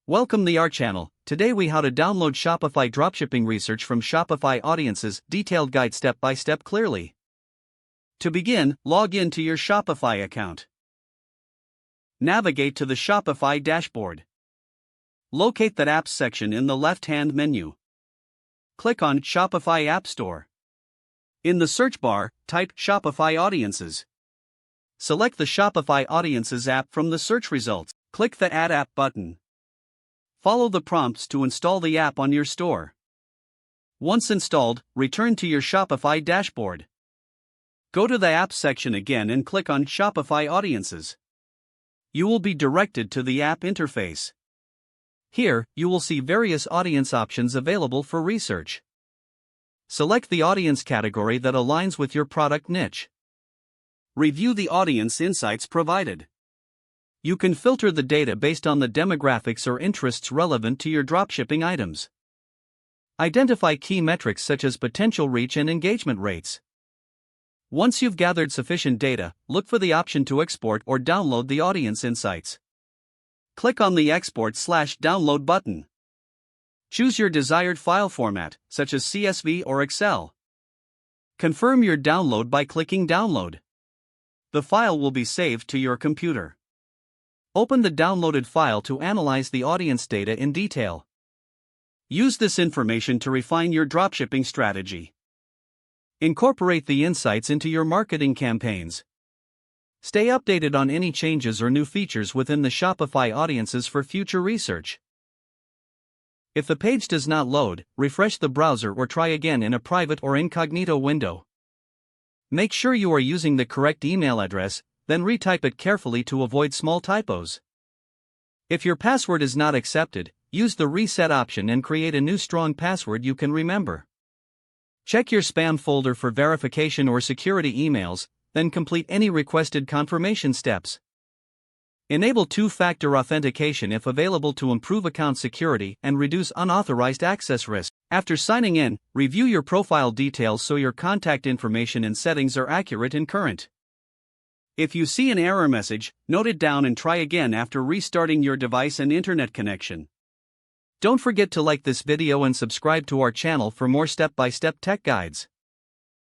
Welcome to our channel. Today we how to download Shopify dropshipping research from Shopify Audiences, detailed guide step by step clearly. To begin, log in to your Shopify account. Navigate to the Shopify dashboard. Locate the Apps section in the left-hand menu. Click on Shopify App Store. In the search bar, type Shopify Audiences. Select the Shopify Audiences app from the search results. Click the Add App button. Follow the prompts to install the app on your store. Once installed, return to your Shopify dashboard. Go to the Apps section again and click on Shopify Audiences. You will be directed to the app interface. Here, you will see various audience options available for research. Select the audience category that aligns with your product niche. Review the audience insights provided. You can filter the data based on the demographics or interests relevant to your dropshipping items. Identify key metrics such as potential reach and engagement rates. Once you've gathered sufficient data, look for the option to export or download the audience insights. Click on the Export/Download button. Choose your desired file format, such as CSV or Excel. Confirm your download by clicking Download. The file will be saved to your computer. Open the downloaded file to analyze the audience data in detail. Use this information to refine your dropshipping strategy. Incorporate the insights into your marketing campaigns. Stay updated on any changes or new features within the Shopify Audiences for future research. If the page does not load, refresh the browser or try again in a private or incognito window. Make sure you are using the correct email address, then retype it carefully to avoid small typos. If your password is not accepted, use the reset option and create a new strong password you can remember. Check your spam folder for verification or security emails, then complete any requested confirmation steps. Enable two-factor authentication if available to improve account security and reduce unauthorized access risk. After signing in, review your profile details so your contact information and settings are accurate and current. If you see an error message, note it down and try again after restarting your device and internet connection. Don't forget to like this video and subscribe to our channel for more step-by-step tech guides.